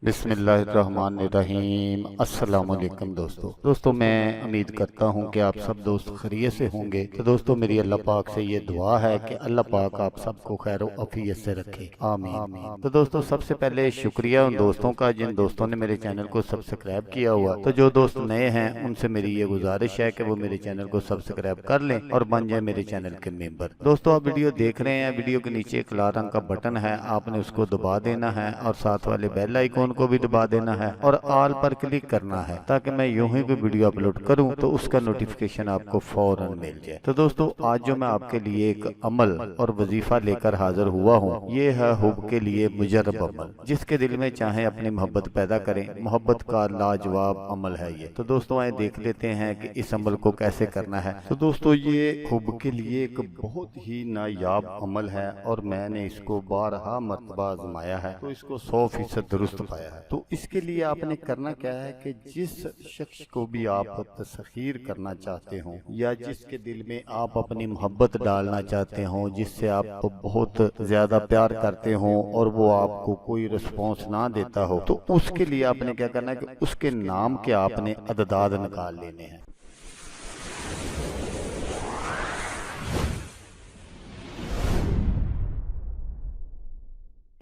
बिस्मिल्लाहिर्रहमानिर्रहीम। अस्सलाम-ओ-अलैकुम दोस्तों मैं उम्मीद करता हूँ कि आप सब दोस्त खैरियत से होंगे। तो दोस्तों मेरी अल्लाह पाक से ये दुआ है कि अल्लाह पाक आप सबको खैर व आफियत से रखे, आमीन। तो दोस्तों सबसे पहले शुक्रिया उन दोस्तों का जिन दोस्तों ने मेरे चैनल को सब्सक्राइब किया हुआ। तो जो दोस्त नए हैं उनसे मेरी ये गुजारिश है कि वो मेरे चैनल को सब्सक्राइब कर लें और बन जाए मेरे चैनल के मेंबर। दोस्तों आप वीडियो देख रहे हैं, वीडियो के नीचे एक लाल रंग का बटन है, आपने उसको दबा देना है और साथ वाले बेल आइकॉन को भी दबा देना है और ऑल पर क्लिक करना है ताकि मैं यूं ही कोई वीडियो अपलोड करूं तो उसका नोटिफिकेशन आपको फौरन मिल जाए। तो दोस्तों आज जो मैं आपके लिए एक अमल और वजीफा लेकर हाजिर हुआ हूं, ये है हुब के लिए मुजर्रब अमल। जिसके दिल में चाहे अपनी मोहब्बत पैदा करें, मोहब्बत का लाजवाब अमल है ये। तो दोस्तों आए देख लेते हैं कि इस अमल को कैसे करना है। तो दोस्तों ये हुब के लिए एक बहुत ही नायाब अमल है और मैंने इसको 12 मरतबा आजमाया है तो इसको 100% दुरुस्त पाया है। तो इसके लिए आपने करना क्या है कि जिस शख्स को भी आप तस्खीर करना चाहते हो या जिसके दिल में आप अपनी मोहब्बत डालना चाहते हो, जिससे आप बहुत ज्यादा प्यार करते हो और वो आपको कोई रिस्पॉन्स ना देता हो, तो उसके लिए आपने क्या करना है कि उसके नाम के आपने अददाद निकाल लेने हैं।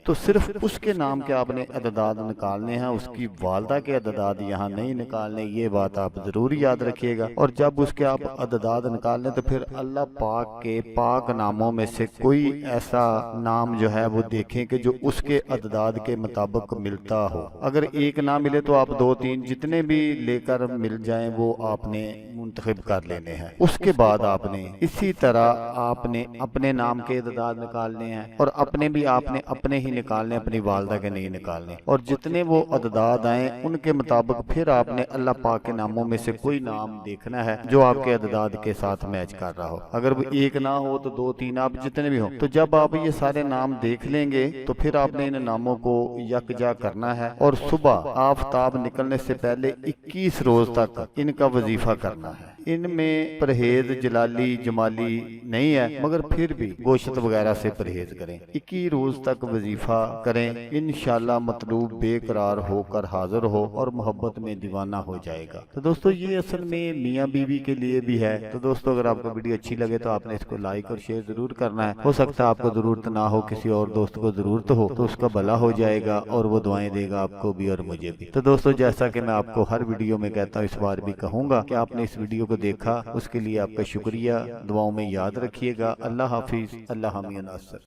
तो सिर्फ उसके नाम के आपने अददाद निकालने हैं, उसकी वालदा के अददाद यहाँ नहीं निकालने, ये बात आप जरूर याद रखिएगा। और जब उसके आप अददाद निकालने तो फिर अल्लाह पाक के पाक नामों में से कोई ऐसा नाम जो है वो देखें कि जो उसके अददाद के मुताबिक मिलता हो। अगर एक ना मिले तो आप 2-3 जितने भी लेकर मिल जाएं वो आपने मुंतखब कर लेने हैं। उसके बाद आपने इसी तरह आपने अपने नाम के अददाद निकालने हैं और अपने भी आपने अपने ही निकालने, अपनी वालदा के नहीं निकालने। और जितने वो अददाद आए उनके मुताबिक फिर आपने अल्लाह पाक के नामों में से कोई नाम देखना है जो आपके अददाद के साथ मैच कर रहा हो। अगर वो एक ना हो तो 2-3 आप जितने भी हो। तो जब आप ये सारे नाम देख लेंगे तो फिर आपने इन नामों को यकजा करना है और सुबह आफताब निकलने से पहले 21 रोज तक इनका वजीफा करना है। इनमें परहेज जलाली जमाली नहीं है, मगर फिर भी गोश्त वगैरह से परहेज करें। 21 रोज तक वजीफा करें, इंशाल्लाह मतलूब बेकरार होकर हाजिर हो और मोहब्बत में दीवाना हो जाएगा। तो दोस्तों ये असल में मियाँ बीवी के लिए भी है। तो दोस्तों अगर आपको वीडियो अच्छी लगे तो आपने इसको लाइक और शेयर जरूर करना है। हो सकता है आपको जरूरत ना हो, किसी और दोस्त को जरूरत हो तो उसका भला हो जाएगा और वो दुआएं देगा आपको भी और मुझे भी। तो दोस्तों जैसा कि मैं आपको हर वीडियो में कहता हूँ, इस बार भी कहूंगा कि आपने इस वीडियो को देखा, उसके लिए आपका शुक्रिया। दुआओं में याद रखिएगा। अल्लाह हाफिज, अल्लाह हामी नासर।